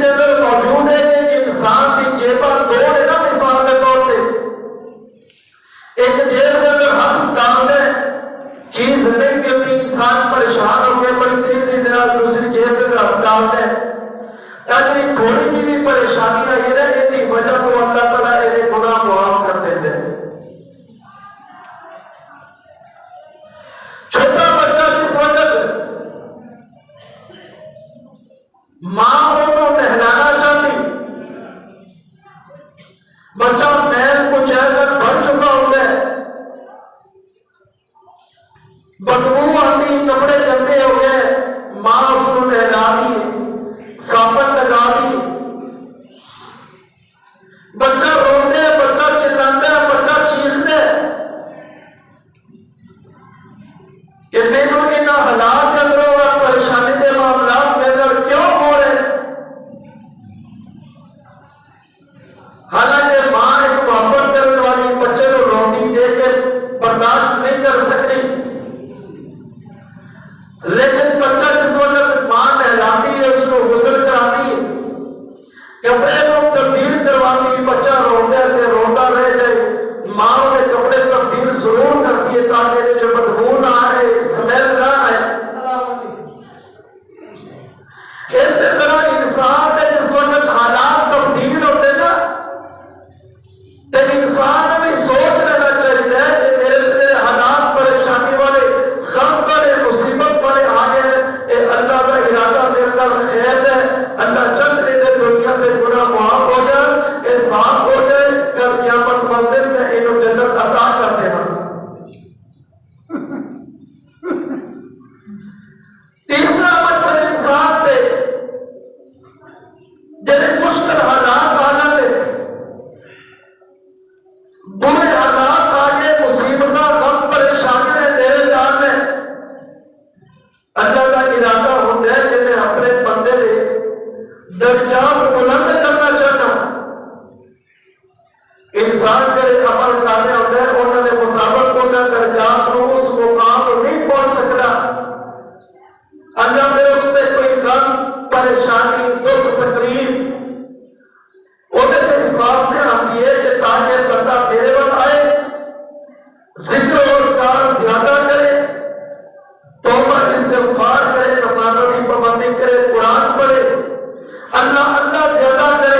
دے اندر موجود ہے کہ انسان کی جیباں دو نے نا مثال کے طور پہ، ایک جیب کے اندر ہاتھ ڈال دے چیز نہیں ملتی، انسان پریشان ہو کے بڑی تیزی دے دوسری جیب کے اندر ہاتھ ڈال دے، تاکہ تھوڑی جی بھی پریشانی آئی ہے یہ دی وجہ تو اللہ تعالیٰ یہ گناہ معاف کر دیتے ہیں۔ چھوٹا بچہ جس وقت ماں انہوں نہلانا چاہتی، بچہ میل کچیل بھر چکا ہوتا ہے، بدبو آتی، کپڑے گندے ہو گئے، ماں اس کو نہلا دی، صابن لگا دی، بچہ روتے ہے، بچہ چلاتا ہے، بچہ چیختا ہے کہ میرے ان حالات کے اندر اور پریشانی کے معاملات میرے اندر کیوں ہو رہے ہیں؟ حالانکہ ماں ایک محبت کرنے والی بچے کو روٹی دے کے برداشت نہیں کر سکتی، لیکن بچہ جس وقت ماں نہلاتی ہے، اس کو غسل کراتی ہے، کپڑے کو تبدیل کرواتی، بچہ روتا ہے روتا رہ جائے، ماں نے کپڑے تبدیل ضرور کرتی ہے تاکہ جو بدبو نہ آئے، سمیل نہ آئے۔ اسی طرح انسان کے جس وقت حالات تبدیل ہوتے نا، تو انسان نے بھی سوچ لینا چاہیے کہ میرے حالات پریشانی والے، غم والے، مصیبت والے آگے ہیں، اللہ کا ارادہ میرے نال خیر ہے، اللہ چند دے دنیا کے گناہ معاف ہو جائے، صاف ہو جائے، کل قیامت والے دن میں انہوں جنت عطا کر دینا۔ تیسرا مقصد انسان دے جنہیں مشکل حالات آ جاتے، برے حالات آگے، مصیبتہ غم پریشانی نے دے ڈالنے، اللہ کا ارادہ ہوتا ہے کہ میں اپنے بندے دے درجات بلند کرنا چاہتا ہوں۔ انسان جڑے عمل کر رہے ہوتے ہیں انہوں نے مطابق انہوں درجات کو اس مقام کو نہیں پہنچ سکتا، اللہ میرے اس نے کوئی غم پریشانی دکھ تکلیف انہیں تو اس واسطے آتی ہے کہ تاکہ بندہ میرے وقت آئے، ذکر و اذکار زیادہ کرے، توبہ استغفار کرے، نمازوں کی پابندی کرے، قرآن پڑھے، اللہ اللہ زیادہ کرے،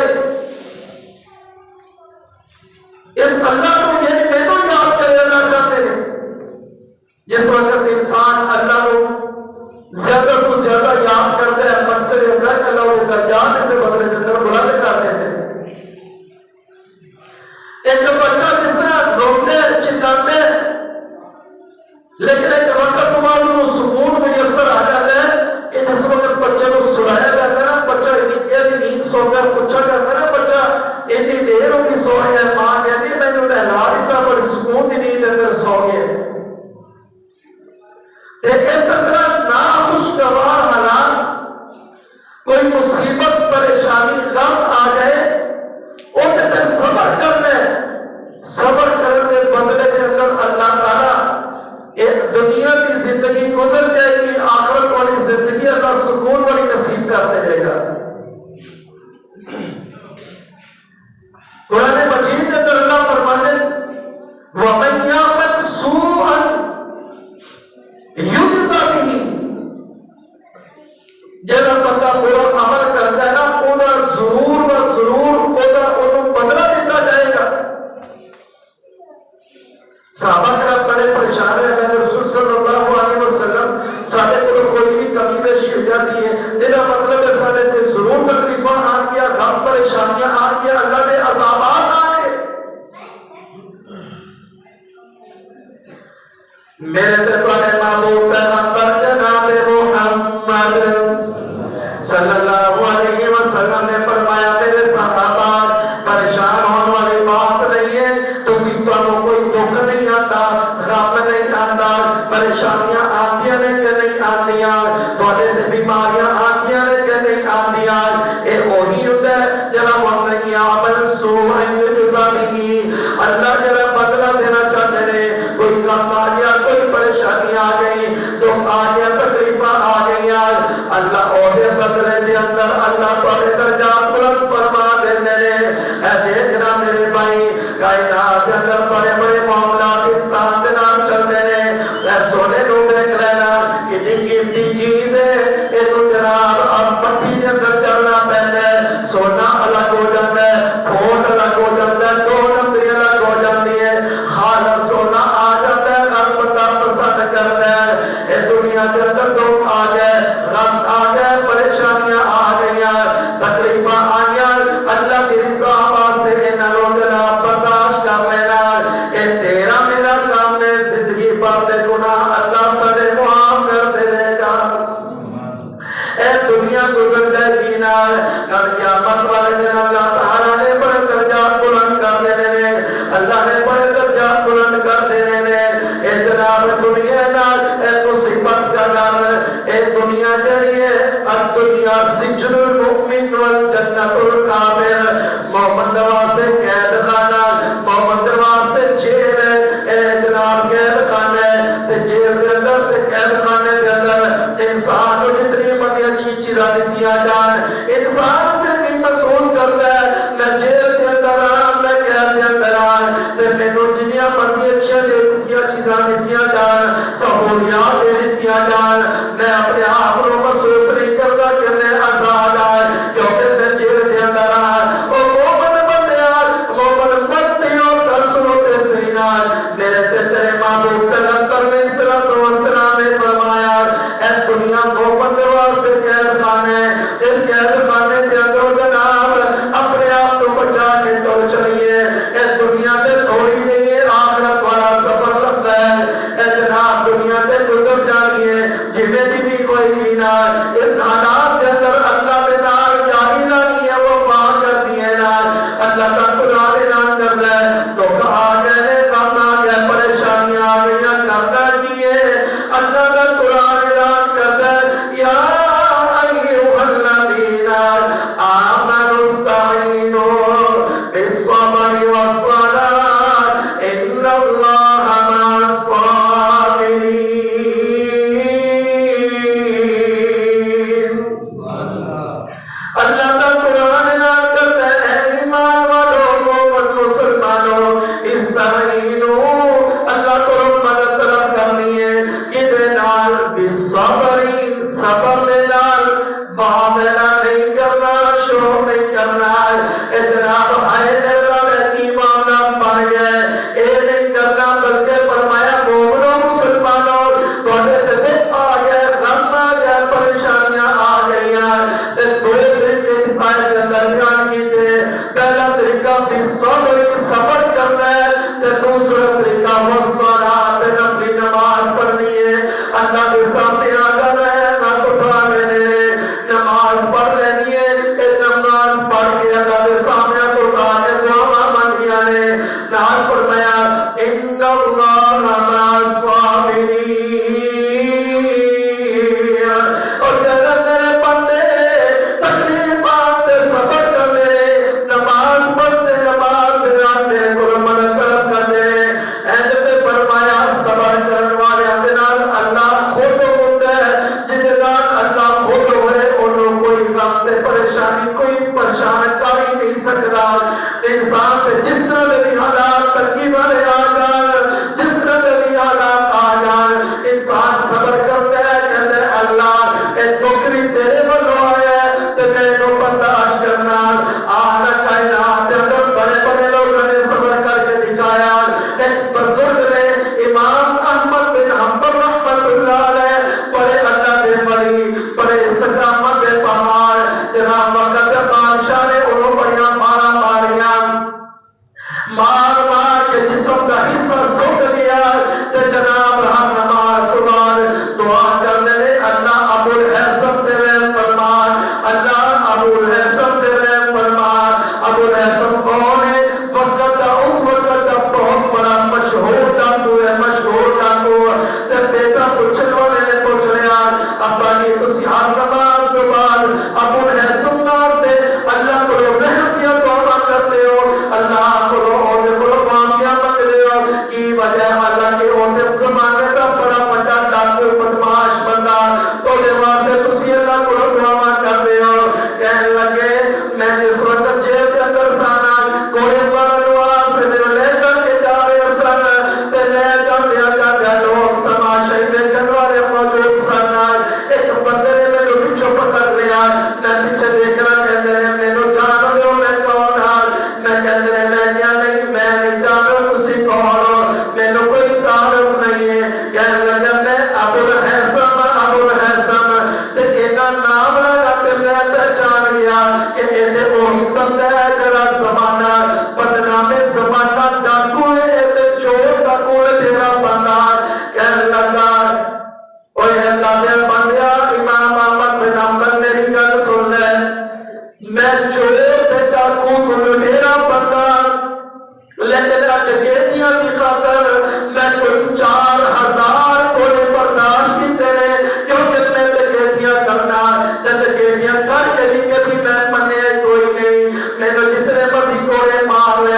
اس اللہ کو یہ میں تو یاد کرے اللہ چاہتے ہیں۔ جس وقت انسان اللہ کو زیادہ تو زیادہ یاد کرتا ہے، مقصد یہ ہوتا ہے کہ اللہ انہیں درجات کے بدلے کے اندر بلند کر دیتے ہیں۔ ایک بچہ جس طرح روتے چلاتے لیکن ایک وقت بعد وہ سکون میسر آ جاتا ہے کہ جس وقت بچے کو سلایا جاتا ہے نا، بچہ نیند سو گیا، پوچھا جاتا ہے نا بچہ اتنی دیر ہوگی سویا ہے، ماں کہتی میں نے نہلا دیتا بڑی سکون کی نیند اندر سو گیا۔ اس طرح ناخوشگوار حالات، کوئی مصیبت پریشانی غم آ جائے، انہیں تے صبر کرنا ہے، صبر کرنے کے بدلے کے اندر اللہ تعالیٰ ایک دنیا کی زندگی گزر جائے گی، آخرت والی زندگی اللہ سکون والی نصیب کر دے گا۔ قرآن مجید کے اندر اللہ فرماتے ہیں وَمَن يَعْمَلْ سُوءًا يُجْزَ بِهِ، جب بندہ برا عمل کرتا ہے نا انہیں ضرور و ضرور انہوں بدلہ دیتا جائے گا۔ صحابہ کرام بڑے پریشان ہیں، اللہ رسول صلی اللہ علیہ وسلم سارے کو کوئی بھی کمی بیشی ہو جاتی ہے، جہاں مطلب ہے سارے تے ضرور تکلیفاں آ گیا، غم پریشانیاں آ گیا، اللہ نے عذابات آ گئے۔ میرے تے تواڈے محبوب پیغمبر جناب محمد صلی اللہ علیہ وسلم نے فرمایا میرے صحابہ پریشان ہونے والی بات نہیں ہے، تو تمہیں کوئی دکھ نہیں آتا، غم نہیں آتا، پریشانیاں آندیاں نے کہ نہیں آندیاں، تواڈے تے بیماریاں آندیاں نے کہ نہیں آندیاں، اے وہی ہوتا ہے جڑا وَمَن يَعْمَلْ سُوءًا يُجْزَ بِهِ، اللہ جڑا بدلہ دینا چاہتے ہیں، کوئی غم آ گیا، کوئی پریشانی آ گئی، دکھ آ گیا، تکلیفاں آ گئی، اللہ اور بدلے دے اندر اللہ تواڈے درجات دیکھنا میرے بھائی کائنات کے اندر بڑے بڑے معاملات انسان کے نام چلتے ہیں سونے کو دیکھ لینا کتنی قیمتی چیز ہے یہ تو جناب اب پٹھی کے اندر چلنا پہلے سونا الگ ہو جاتا ہے کھوٹ الگ ہو جاتا ہے دو نمبری الگ ہو جاتی ہے خالص سونا آ جاتا ہے ہر بندہ پسند کرتا ہے یہ دنیا کے اندر دکھ آ گئے غم آ گئے پریشانیاں آ گئی تکلیفاں آئی اللہ کی رضا واسطے ان لوگ جناب برداشت کر لینا یہ تیرا میرا کام ہے زندگی پر دے گناہ اللہ سارے معاف کر دے گا اے دنیا گزر جائے گی نا کل قیامت والے دن اللہ تعالیٰ نے بڑے درجات بلند کر دینے نے اللہ نے بڑے درجات بلند کر دینے نے اے جناب دنیا نا اے مصیبت کا گھر اے دنیا جڑی ہے اب دنیا سجن المؤمن والجنت الکافر مومن واسطے قید خانہ مومن واسطے جیل ہے اے جناب قید خانہ تے جیل کے اندر تے قید خانے کے اندر انسان کو جتنی بڑی اچھی چیزاں دیا جان انسان دل میں محسوس کرتا ہے میں جیل کے اندر میں قید کے اندر تے مینوں جنیاں بڑی اچھی چیزاں دیا جان سہولیات دیا جان میں اپنے آپ کو محسوس نہیں کرتا کہ میں آزاد کیونکہ میں جیل کے اندر اور مومن بندے مومن مرتے اور درسوں تے سینا میرے تے تیرے محبوب پیغمبر علیہ الصلوۃ والسلام نے فرمایا اے دنیا مومن کے واسطے قید خانے اس قید خانے کے اندر جناب اپنے آپ کو بچا کے ٹر چلیے اے دنیا تے تھوڑی نہیں ہے آخرت والا سفر لمبا ہے اے جناب دنیا تے گزر جانی ہے جویں دی بھی کوئی بھی نہ اس حالات کے اندر اللہ نے نال جانی لانی ہے وہ پاک کر دیے نا اللہ کا قرآن اعلان کرتا ہے دکھ آ گئے کام آ گئے پریشانیاں آ گئی کرتا کیے اللہ کا قرآن اعلان کرتا ہے یا ایھا الذین آمنوا استعینوا بالصبر والصلاۃ ان اللہ مع الصابرین اللہ کا قرآن اعلان کرتا ہے ایمان والوں مومن مسلمانوں استعینوا اللہ کو مدد طلب کرنی ہے کدے نال بالصبر صبر دے نال باویلا نہیں کرنا شور نہیں کرنا اے جناب ہائے میرا کی معاملہ بن گئے اے نہیں کرنا بلکہ فرمایا مومنوں مسلمانوں تواڈے تے آ گئے غم آ گئے پریشانیاں آ گئیاں تے دو طریقے اس آیت کے اندر بیان کیتے پہلا طریقہ بالصبر صبر کرنا ہے تے دوسرا طریقہ والصلاۃ نفلی نماز پڑھنی ہے اللہ کے سامنے آ کر ہاتھ اٹھا لینے نماز پڑھ لینی ہے نماز پڑھ کے اللہ کے سامنے ہاتھ اٹھا کے دعا مانگیا نے نال فرمایا ان اللہ مع الصابرین اور جب تیرے بندے تکلیفات صبر کرتے نماز پڑھتے نماز آتے کو مدد طلب کرتے ایسے فرمایا صبر کرنے والے نال اللہ خود ہوتا ہے جس نال اللہ خود ہوئے انہوں کوئی غم تے پریشانی کوئی پریشان کر ہی نہیں سکتا انسان تے جس طرح دے بھی حالات تنگی والے آ جان جس طرح دے بھی حالات آ جان انسان صبر کرتا ہے کہتے ہیں اللہ اے دکھ بھی تیرے والوں آیا ہے تے میں کو برداشت کرنا آنا کائنات کے اندر بڑے بڑے لوگوں نے صبر کر کے دکھایا ایک بزرگ نے امام احمد بن حنبل رحمۃ اللہ علیہ بڑے اللہ کے ولی بڑے استقامت کے پہاڑ جناب وقت بادشاہ نے انہوں بڑیاں مارا ماریاں پہچان گیا کہ یہ وہی بندہ ہے جڑا زمانہ بدنام زمانہ ڈاکو ہے، یہ چور دا کول ڈیرا بندہ کہنے لگا اوے اللہ دے بندیا امام احمد بن حنبل میری گل سن لے، میں چور تے ڈاکو کول ڈیرا بندہ لیکن ڈکیتیاں کی خاطر میں کوئی 4000 کوڑے برداشت کیتے نے، کیونکہ میں ڈکیتیاں کرنا تے ڈکیتیاں کر کے بھی کبھی میں منیا کوئی نہیں، میں نے جتنے مرضی کوڑے مار لے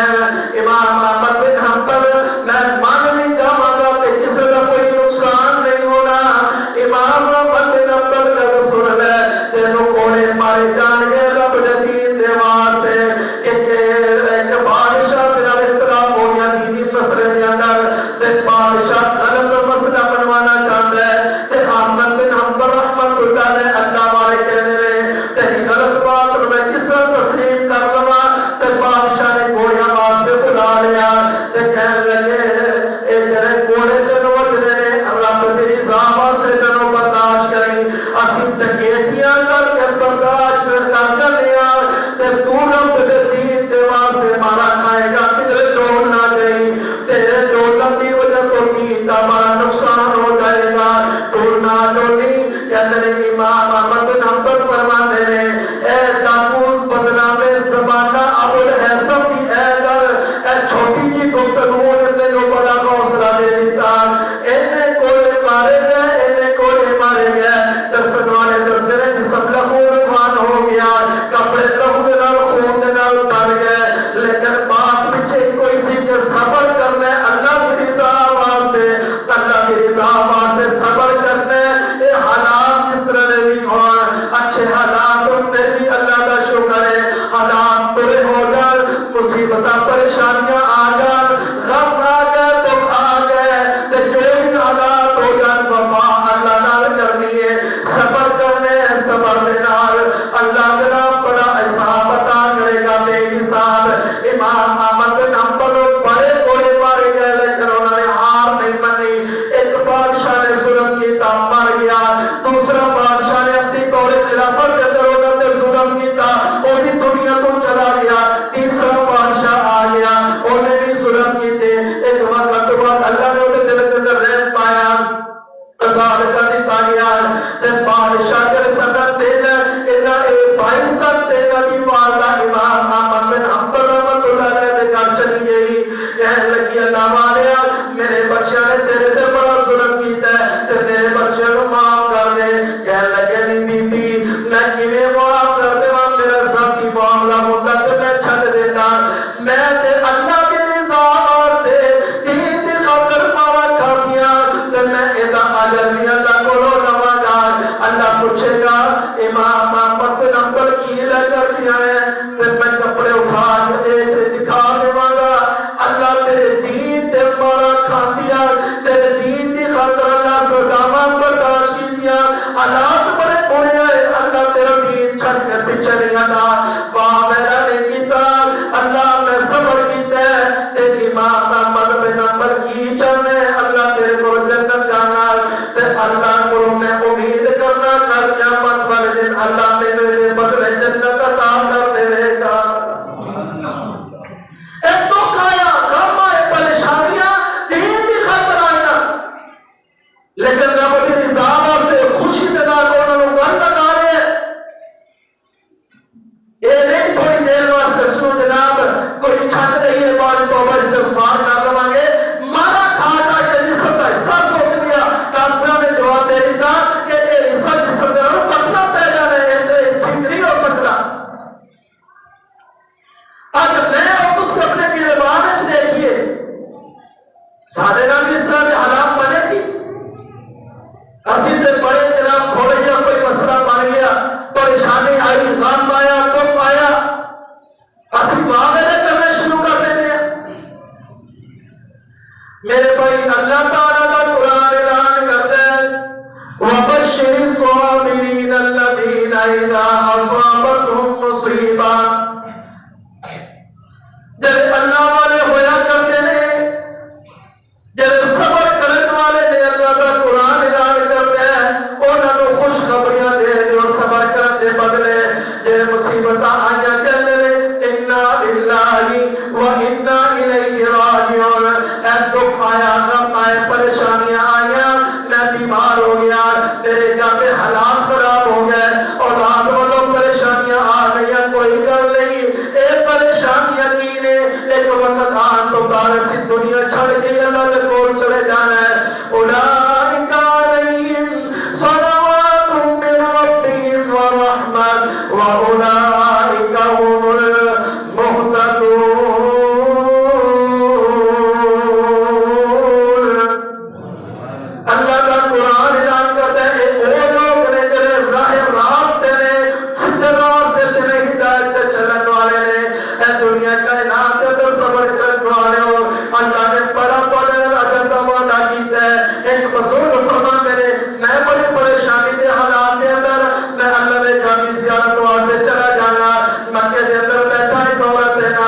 امام احمد بن حنبل میں مان نہیں جاواں گا تے کسی کا کوئی نقصان نہیں ہونا۔ امام احمد بن حنبل گل سن لے، تینوں کوڑے مارے جان گے رب دے دین دے واسطے کہ ایک بادشاہ مسئلے کے اندر تے بادشاہ غلط مسئلہ بنوانا چاہتا ہے تے احمد بن حنبل رحمت اللہ علیہ اللہ والے کہنے رہے تیری غلط بات میں کس طرح تسلیم کر لواں تے بادشاہ نے گھوڑیاں واسطے بلا لیا تے کہنے لگے اے جڑے گھوڑے تینوں وجنے نے رب دی رضا واسطے تینوں برداشت کریں، اسی ڈکیتیاں کر کے برداشت کر لیا تے تو رب دے دین دے واسطے مارا کھائے گا، کدھر ڈول نہ گئی تیرے ڈولن دی وجہ تو دین دا بڑا نقصان ہو جائے گا، تو نہ ڈولی۔ کہتے ہیں امام احمد بن حنبل فرماتے ہیں اے ڈاکو بدنام زمانہ ابو الحسن دی اے گل اے چھوٹی جی گفتگو نے جو بڑا حوصلہ دے دیتا، انہیں کوڑے مارے گئے انہیں کوڑے مارے گئے درسن والے دستے ہیں جسم لہو لہان ہو گیا، کپڑے لہو دے نال خون دے نال بھر گئے، لیکن بات پیچھے کوئی سی کہ صبر کرنے اللہ کی رضا واسطے، اللہ کی رضا واسطے صبر کرنے، یہ حالات جس طرح بھی ہوں اچھے حالات میں بھی اللہ کا شکر ہے، حالات برے ہو جائے مصیبتیں پریشانیاں آ جائے غم آ جائے تو آ گئے تو جو بھی حالات ہو جائے وفا اللہ نال کرنی ہے، صبر کرنے صبر میں نال اللہ جناب بڑا حساب عطا کرے گا بے حساب۔ امام احمد بن حنبل بڑے کوڑے مارے گئے لیکن انہوں نے ہار نہیں منی، ایک بادشاہ نے ظلم کیتا مر گیا، دوسرا بادشاہ نے اپنی طور خلافت کے اندر انہوں نے ظلم کیتا وہ بھی دنیا تو چلا گیا، تیسرا بادشاہ آ گیا انہیں بھی ظلم کیتے، ایک وقت بعد اللہ نے انہیں دل کے اندر رحم پایا آزاد کر دیتا گیا تے بادشاہ کے صدر دینا انہاں اے بھائی سب دینا دی والدہ امام احمد بن حنبل رحمت اللہ علیہ دے گھر چلی گئی، کہنے لگی اللہ والیا میرے بچیاں نے تیرے تے بڑا ظلم کیتا ہے تے میرے بچیاں کو معاف کر دے، کہنے لگے نہیں بی بی میں کیویں معاف کر دیواں، میرا ذاتی معاملہ ہوندا تے میں چھڈ دیتا، میں تے اللہ دی رضا واسطے دین دی خاطر مارا کھادیاں تے میں ادا اجر بھی اللہ کو لواں گا۔ اللہ پوچھے گا امام احمد بن حنبل کی لے کر دیا ہے تے میں کپڑے اٹھا کے دکھا دیواں گا، اللہ تیرے دین تے مارا کھادیا تیرے دین دی خاطر اللہ سزاواں برداشت کیتیاں، حالات بڑے برے آئے اللہ تیرا دین چھڑ کے پیچھے نہیں ہٹا، واہ میرا نہیں کیتا اللہ میں صبر کیتا ہے تے امام احمد بن حنبل کی چاہنے اللہ تیرے کو جنت جانا تے اللہ کو میں امید کرنا کر قیامت والے دن اللہ میں میرے بدلے جنت عطا کر دے گا۔ ایک تو کھایا غم آئے پریشانیاں دین کی خاطر آیا لیکن رب کی رضا سے خوشی دے نال انہاں نوں گل لگا رہے، یہ نہیں تھوڑی دیر واسطے سنو جناب کوئی چھٹ رہی ہے بعد توبہ استغفار کر لواں گے، مارا کھا جا کے جسم کا حصہ سوٹ دیا، ڈاکٹر نے جواب دے دیتا کہ یہ حصہ جسم دے نال کٹنا پہ جانا ہے، یہ ٹھیک نہیں ہو سکتا۔ اج میں اور تسی اپنے گربان وچ دیکھیے سارے نال بھی اس طرح کے حالات بنے گی، اسی تے بڑے جناب تھوڑے جہا کوئی مسئلہ بن گیا پریشانی آئی غم آیا دکھ آیا اسی معاملے کرنے شروع کر دیتے ہیں۔ میرے بھائی اللہ تعالیٰ کا قرآن اعلان کرتا ہے وَبَشِّرِ الصَّابِرِينَ الَّذِينَ إِذَا أَصَابَتْهُم مُّصِیبَةٌ، جب اللہ والے ہویا کرتے ہیں جب صبر کرنے والے نے اللہ کا قرآن اعلان کرتا ہے انہوں نے خوشخبریاں دے جو صبر کرنے دے بدلے جب مصیبت آیا کہنے لے انا للہ و انا الیہ راجعون، اے دکھ آیا، غم آئے، پریشانیاں آیا، میں بیمار ہو گیا، میرے گھر میں حالات خراب ہو گئے، اولاد والوں پریشانیاں آ گئی، کوئی گل نہیں، اے پریشانیاں کی نے ایک وقت آن تو بعد سی دنیا چھڑ کے اللہ کے کول چلے جانا ہے۔ اولئک علیہم صلوات من ربہم ورحمۃ واولئک هم المہتدون۔ اللہ کا قرآن اعلان کرتا ہے وہ لوگ نے جڑے راہ راست نے، سیدھے راستے تے نے، ہدایت تے چلن والے نے، اے دنیا کائنات تے اندر صبر کرن والے ہو، اللہ نے بڑا بڑا اجر دا وعدہ کیتا ہے۔ ایک بزرگ فرماتے نے میں بڑی پریشانی دے حالات دے اندر میں اللہ دے گھر دی زیارت واسطے چلا جانا، مکے دے اندر بیٹھا ایک عورت ہے نا،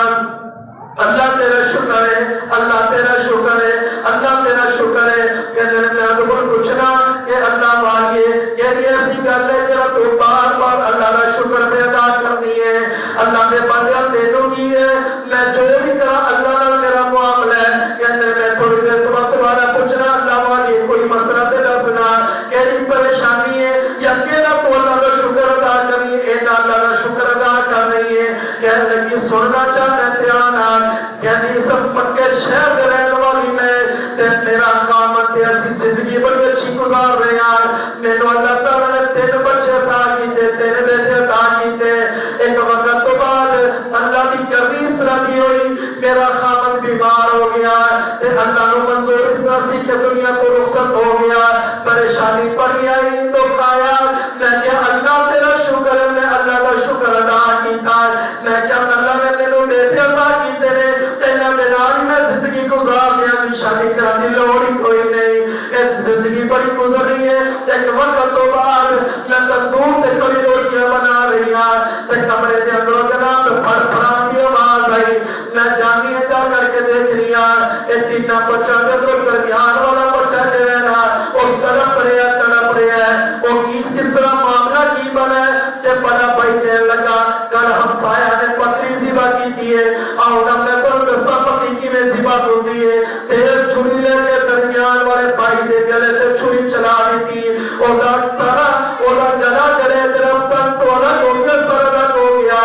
اللہ تیرا شکر ہے، اللہ تیرا شکر ہے، اللہ تیرا شکر ہے، کہتے ہیں میں تو پوچھنا کہ اللہ والیے کہ ایسی گل ہے جڑا تو بار بار اللہ کا شکر پہ ادا کرنی ہے، اللہ نے بندہ تینوں کی ہے، میں جو بھی کرا اللہ نال میرا معاملہ ہے، کہتے ہیں میں تھوڑی دیر تو بعد دوبارہ پوچھنا اللہ والیے کوئی مسئلہ تے دسنا، کیڑی پریشانی ہے یا کیڑا تو اللہ کا شکر ادا کرنی ہے، اینا اللہ کا شکر ادا کرنی ہے، کہنے لگی سننا چاہتا ہے دھیان، کہنی سب مکے شہر دے رہنے والی میں تے میرا خامن تے ایسی زندگی بڑی اچھی گزار رہے ہیں، مینوں اللہ تعالیٰ نے 3 بچے عطا کیتے، 3 بیٹے عطا کیتے، ایک وقت تو بعد اللہ کی کرنی اس طرح دی ہوئی، میرا خامن بیمار ہو گیا تے اللہ نو منظور اس طرح سی کہ دنیا تو رخصت ہو گیا، پریشانی پڑی آئی تو کھایا، میں کیا اللہ تیرا شکر ہے، میں اللہ کا شکر ادا کیتا، میں کیا اللہ نے مینوں بیٹے عطا کیتے نے، تینا میرا میں زندگی گزار دیا دی، شادی کرا دی لوڑ ہی کوئی نہیں، زندگی بڑی گزر رہی ہے، ایک وقت تو بعد میں تندور تے کڑی روٹیاں بنا رہی ہوں تے کمرے دے اندر جناب بھر بھران دی آواز آئی، میں جانی جا کر کے دیکھ رہی ہوں اے تینا بچہ دے درمیان والا بچہ جو ہے نا وہ تڑپ رہا ہے، وہ کس طرح معاملہ کی بنا ہے کہ بڑا بھائی کہنے لگا کل ہمسایہ نے بکری ذبح کی تھی ہے، اور ہم نے تو دسا بکری کی میں ذبح ہو دی ہے، تیل چھری لے کے درمیان والے بھائی دے گلے تے چھری چلا دی تھی، اودا گلا جڑے طرف تن تو الگ ہو گیا، سر الگ ہو گیا۔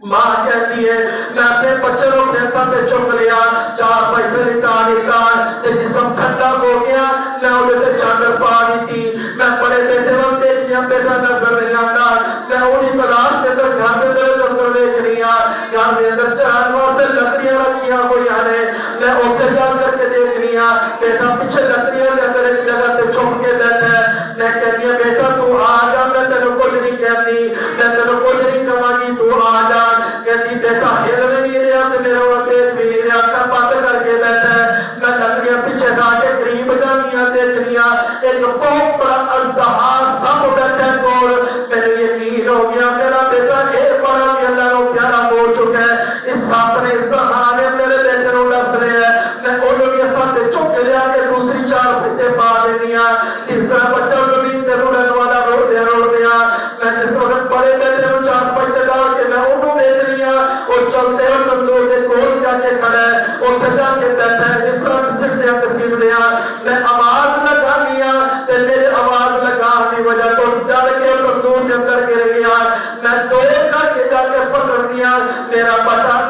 ماں کہتی ہے میں اپنے بچے کو اپنے تن پہ چک لیا، 4 بجے لٹا دیتا تے جسم ٹھنڈا ہو گیا، میں انہیں تے چادر پا دی تھی، میں بڑے بیٹے وال دیکھ لیا، بیٹا نظر نہیں آتا، میں انہیں تلاش کے اندر گھر دے اندر دیکھ لیا، گھر دے اندر چاہن واسطے لکڑیاں رکھیاں ہوئی آنے، میں اوتھے جا کر کے دیکھ لیا، بیٹا پیچھے لکڑیاں دے اندر ایک جگہ تے چھپ کے بیٹھا ہے، میں کہتی ہوں بیٹا تو آ جا، میں تینوں کچھ نہیں کہتی، میں تینوں کچھ نہیں کہاں گی، تو آ جا، کہتی بیٹا ہل بھی نہیں رہا تے میرا وہ دیکھ بھی نہیں رہا، اکھاں بند کر کے بیٹھا ہے، میں لکڑیاں پیچھے ڈا کے قریب جانیاں دیکھ لیا، ایک بہت بڑا اژدہا سب بیٹھا ہے کول، میرے یقین ہو گیا میرا بیٹا اے بڑا بھی اللہ کو پیارا ہو چکا ہے، اس سانپ نے اژدہا نے میرے بیٹے کو ڈس لیا ہے، میں انہوں نے ہاتھ تے چک لیا کہ دوسری 4 پھٹے پا دینیا، تیسرا بچہ زمین تے رڑن والا روڑ دیا، میں جس وقت بڑے بیٹے کو 4 پھٹے ڈال کے میں انہوں دیکھ لیا، اور چلتے ہوئے تندور دے کول جا کے کھڑا ہے، اوتھے جا کے بیٹھا ہے، جس طرح کسیٹ دیا، میں آواز لگا لیا تے میرے آواز لگا دی وجہ تو ڈر کے تندور کے اندر گر گیا، میں دوڑ کر کے جا کے پکڑ لیا، میرا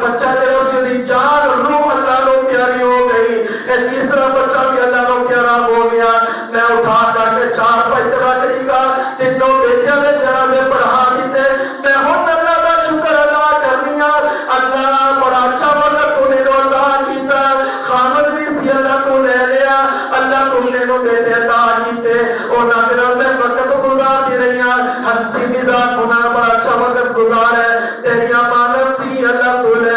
بچہ جڑا سی دی جان روح اللہ کو پیاری ہو گئی، اے تیسرا بچہ بھی اللہ کو پیارا ہو گیا، میں اٹھا کر کے 4 پھٹے لکڑی کا تینوں بیٹیاں دے جنازے پڑھا دیتے، میں ہن اللہ کا شکر ادا کرنی ہاں، اللہ بڑا اچھا وقت تو نے عطا کیتا، خامد بھی سی اللہ تو لے لیا، اللہ تم نے نو بیٹے عطا کیتے، اور ناظرین میں وقت گزار دی رہی ہاں، ہنسی مزاج ہونا بڑا اچھا وقت گزار ہے، تیری امانت سی اللہ تو لے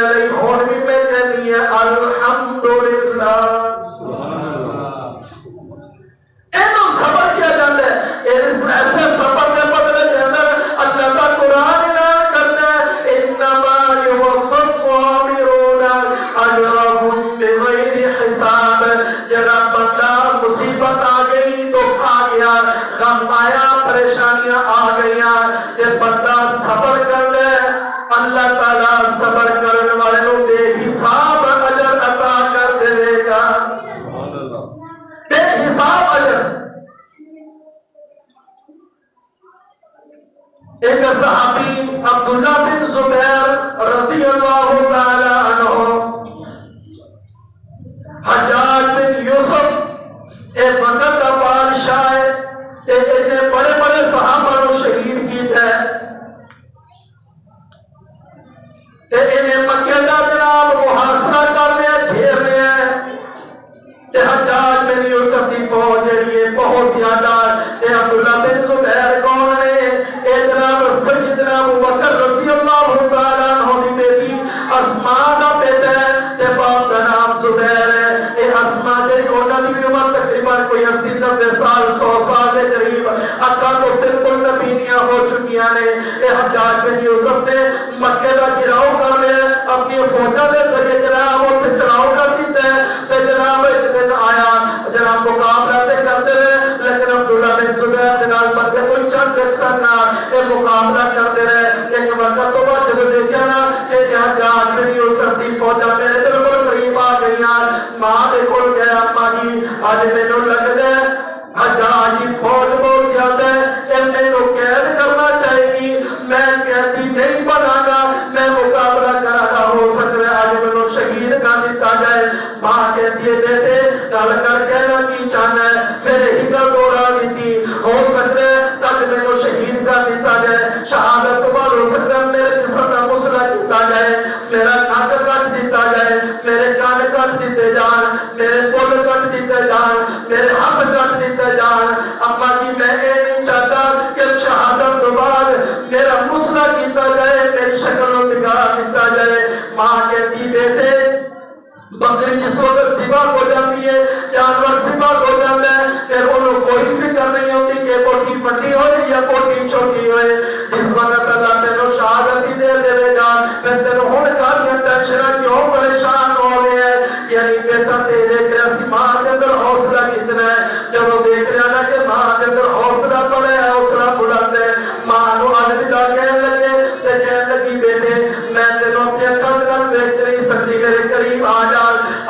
ایک صحابی عبداللہ بن زبیر رضی اللہ تعالی عنہ حجاج بن یوسف ایک وقت کا بادشاہ ہے، انہیں بڑے بڑے صحابہ کو شہید کیتا ہے، انہیں مکہ کا جناب محاصرہ کر لیا، گھیر لیا ہے۔ حجاج بن یوسف دی فوج جڑی ہے بہت زیادہ ہے۔ عبداللہ بن زبیر کون نے؟ اے جناب سیدنا ابو بکر رضی اللہ تعالی عنہ دی بیٹی اسماء دا بیٹا ہے تے باپ دا نام زبیر ہے۔ اے اسماء جڑی انہاں دی عمر تقریباً کوئی 80-90 سال 100 سال دے قریب، اکا تو بالکل نبینیاں ہو چکیاں نے۔ اے حجاج بن یوسف نے مکہ دا گھراؤ کر لیا، اپنی فوجاں دے ذریعے جناب اوتھے چڑھاؤ کر دیتا ہے تے جناب ایک دن آیا جناب مقابلہ تے کرتے رہے، لیکن عبداللہ بن زبیر دے نال مکے کوئی چند اکثر نہ اے مقابلہ کرتے رہے۔ ایک وقت تو بعد جب دیکھا نا کہ حجاج بن یوسف دی فوجاں میرے بالکل قریب آ گئیاں، ماں دے کول گیا، اما جی اج مینوں لگدا ہے حجاج دی فوج بہت زیادہ ہے، مینوں قید کرنا چاہیے گی، میں قیدی نہیں بنا گا، میں مقابلہ کرا گا، ہو سکتا ہے آج مینوں شہید کر دیتا جائے۔ ماں کہتی ہے بیٹے گل کر کہنا کی چاہنا ہے، پھر یہی گل دوہرا دیتی، ہو سکتا ہے تک مینوں شہید کر دیتا جائے، شہادت تو بعد ہو سکتا ہے میرے جسم کا مسئلہ کیتا جائے، میرا ناک کٹ دیتا جائے، میرے کان کٹ دیتے جان، میرے بل کٹ دیتے جان، میرے ہاتھ کٹ دیتے جان۔ اما جی میں یہ نہیں چاہتا کہ شہادت تو بعد میرا مسئلہ کیتا جائے، میری شکل و بگاڑ کیتا جائے۔ ماں کہتی بیٹے بکری جس وقت ذبح ہو جاتی ہے، جانور ذبح ہو جاتا ہے، پھر انہوں کوئی فکر نہیں ہوتی کہ بوٹی بڑی ہوئے یا بوٹی چھوٹی ہوئے۔ جس وقت اللہ تینوں شہادت ہی دے دے گا، پھر تینوں ہن کاریاں ٹینشناں کیوں پریشان ہو رہے ہیں؟ یعنی بیٹا تے دیکھ رہا سی ماں کے اندر حوصلہ کتنا ہے، جب وہ دیکھ رہا نا کہ ماں کے اندر حوصلہ بڑا ہے، حوصلہ بلند ہے، ماں نو الوداع کہنے لگے تے کہنے لگی بیٹے میں تینوں اپنی اکھاں نال ویکھ نہیں سکتی، میرے قریب آ جا،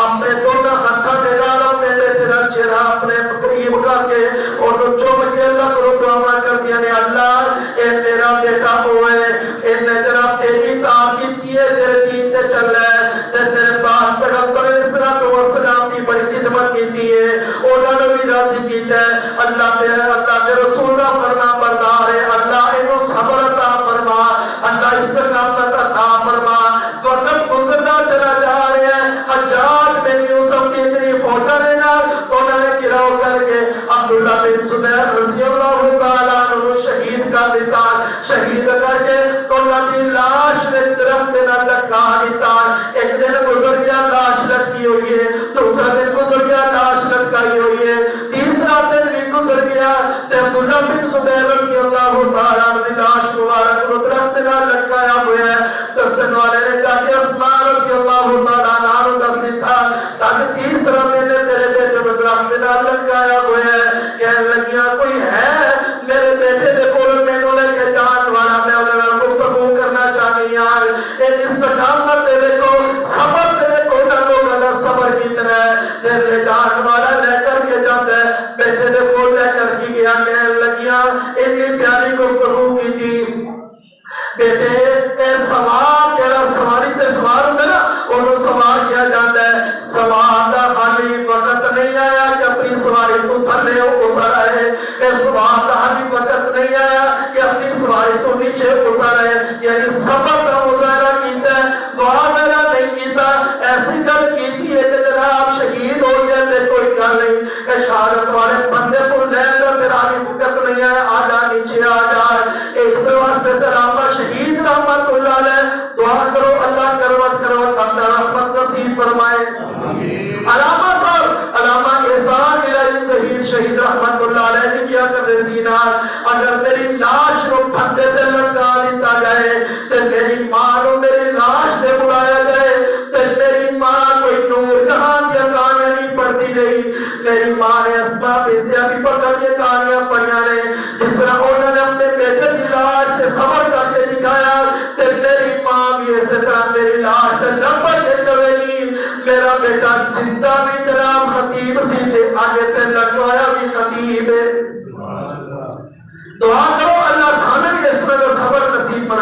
اپنے دونوں ہاتھاں تے نال اپنے بیٹے دا چہرہ اپنے قریب کر کے انہوں چوم کے اللہ کو دعا کر دیا نے اللہ اے میرا بیٹا ہوئے، اے نے جناب تیری اطاعت کی ہے، تیرے دین تے چل رہا ہے، تے تیرے پاک پیغمبر السلام کی بڑی خدمت کی ہے، انہوں نے بھی راضی کیتا ہے، اللہ کے رسول کا فرما بردار ہے، اللہ انہوں صبر عطا فرما، اللہ استقامت عطا فرما۔ وقت گزرتا چلا جا رہا ہے، حجاج بن یوسف کی اتنی فوجاں نے نا انہوں نے گراؤ کر کے عبداللہ بن زبیر رضی اللہ تعالیٰ عنہ شہید کر دیتا، شہید کر کے انہوں نے لاش میں درخت نہ لٹکا دیتا۔ ایک دن گزر گیا لاش لٹکی ہوئی ہے، دوسرا دن گزر گیا لاش لٹکائی ہوئی ہے، تیسرا دن بھی گزر گیا تے عبداللہ بن زبیر رضی اللہ تعالیٰ عنہ لاش مبارک کو درخت نہ لٹکایا ہوا ہے۔ دسن والے نے جا کے اسماء رضی اللہ تعالیٰ عنہ دس دیتا تاکہ تیسرا دن تیرے بیٹے کو درخت نہ لٹکایا ہوا ہے۔ کہنے لگیاں کوئی ہے میرے بیٹے دے کول مینوں لے کے جان والا، میں انہاں نال گفتگو کرنا چاہنی ہاں۔ اے استقامت دے ویکھو، صبر دے ویکھو، نہ لوگاں دا صبر کتنا ہے، تے لے جان والا لے کر کے جاندا ہے، بیٹے دے کول لے کر کے گیا۔ کہنے لگیاں اتنی پیاری گفتگو کی تھی بیٹے اے سوار تیرا سواری تے سوار ہوندے نا انہوں سوار کیا جاتا ہے، سوار دا خالی وقت نہیں آیا کہ اپنی سواری تو تھلے اتر آئے، اے سوار دا خالی وقت نہیں آیا کہ اپنی سواری تو نیچے اتر آئے، یعنی صبر دا مظاہرہ کیتا ہے، دعا میرا نہیں کیتا، ایسی گل کیتی ہے کہ جناب شہید ہو گیا تے کوئی گل نہیں، اے شہادت والے بندے کو لین دا تیرا بھی وقت نہیں آیا، آ جا نیچے آ جا۔ اس واسطے تیرا شہید رحمت اللہ علیہ دعا کرو اللہ کروٹ کروٹ اپنا رحمت نصیب فرمائے۔ علامہ صاحب علامہ احسان الہی شہید شہید رحمت اللہ علیہ کی کیا کر رہے سینہ، اگر میری لاش کو پھندے تے لٹکا دیتا جائے تے میری ماں کو میری لاش تے بلایا جائے تے میری ماں کوئی نور جہان دیا کہانیاں نہیں پڑھتی نہیں، میری ماں نے اسماء بنت ابی بکر دیا کہانیاں پڑھیاں نے، جس طرح انہوں نے اپنے بیٹے کی لاش تے صبر کر کے دکھایا تے میری ماں بھی اسی طرح میری لاش تے لپٹ کے کرے گی۔ میرا بیٹا زندہ بھی جناب خطیب سی تے آگے تے لٹکایا بھی خطیب ہے۔ دعا کرو اللہ سانے بھی اس طرح کا صبر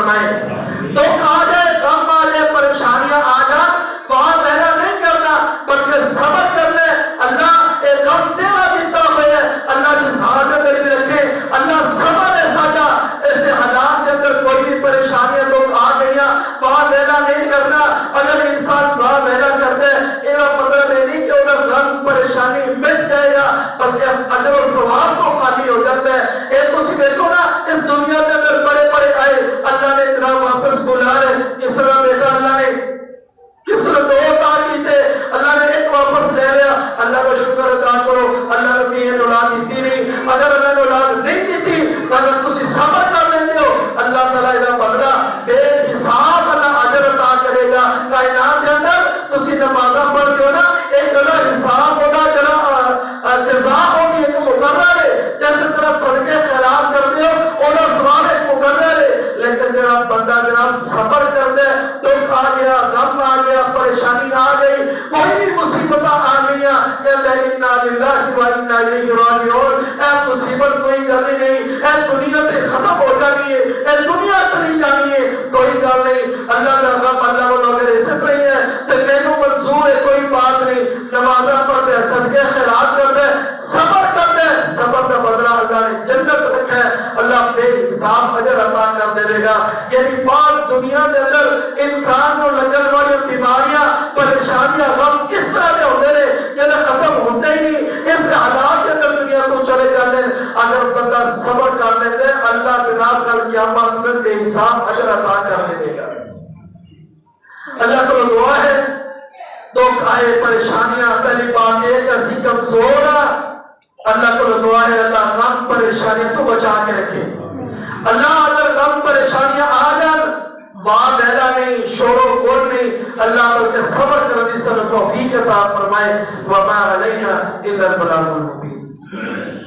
فرمائے. دکھ آ جائے, غم آ جائے, پریشانیاں آ جائیں, وہاں بہنا نہیں کرنا بلکہ صبر کر لے. اللہ ایک غم تیرا دیتا ہوئے ہے, اللہ جس حال میں بھی رکھے, اللہ صبر ہے ساڈا. ایسے حالات کے اندر کوئی بھی پریشانیاں دکھ آ گئیاں, وہاں بہنا نہیں کرنا. اگر انسان وہاں بہنا کرتے یہ مطلب یہ نہیں کہ ادھر غم پریشانی مٹ جائے گا بلکہ اجر و ثواب تو خالی ہو جاتا ہے. ایک تسی دیکھو نا اس دنیا کے اندر بڑے بڑے آئے, اللہ نے اتنا واپس بلا رہے, کس طرح بیٹا اللہ نے کس طرح دو عطا کیتے, اللہ نے ایک واپس لے لیا. اللہ کا شکر ادا کرو, اللہ نے یہ اولاد دی نہیں. اگر اللہ نے اولاد نہیں دی تھی تو اگر تسی صبر کر لیتے ہو, اللہ تعالیٰ کا بدلہ بے حساب اللہ اجر عطا کرے گا. کائنات کے اندر تسی نمازاں پڑھتے ہو نا, ایک اللہ حساب ہوگا, جلا جزا ہوگی ایک مقرر ہے. جیسے طرف صدقے خیرات کرتے ہو اولا ثواب ایک مقرر ہے. لیکن جناب بندہ جناب صبر کر دے, دکھ آ گیا, غم آ گیا, پریشانی آ گئی, کوئی بھی مصیبت آ گئی, انا للہ و انا الیہ راجعون. اے مصیبت کوئی گل ہی نہیں, اے دنیا سے ختم ہو جانی ہے, اے دنیا چلی جانی ہے, کوئی گل نہیں. اللہ کا غم اللہ کو اگر عزت نہیں ہے تو مینوں منظور ہے, کوئی بات نہیں. نمازاں پڑھ دے, صدقے خیرات کر دے, صبر کر دے, صبر کا بدلہ اللہ نے جنت رکھا ہے. اللہ بے حساب اجر عطا کر دے گا. یعنی بات دنیا کے اندر انسان کو لگن والی بیماریاں پریشانیاں غم کس طرح کے ہوتے ہیں جنہیں ختم ہوتے ہی نہیں. اس حالات کے اندر دنیا کو چلے جاتے ہیں. اگر بندہ صبر کر لیتے اللہ بنا کر قیامت میں بے حساب اجر عطا کر دے گا. اللہ کو دعا ہے, دکھ آئے پریشانیاں, پہلی بات یہ کہ اسی کمزور ہیں. اللہ کو دعا ہے اللہ غم پریشانیاں تو بچا کے رکھے. اللہ اگر غم پریشانیاں آ جائیں وہاں بہنا نہیں, شور و غل نہیں, اللہ بلکہ صبر کرنے سے توفیق عطا فرمائے. وما علینا الا البلاغ المبین.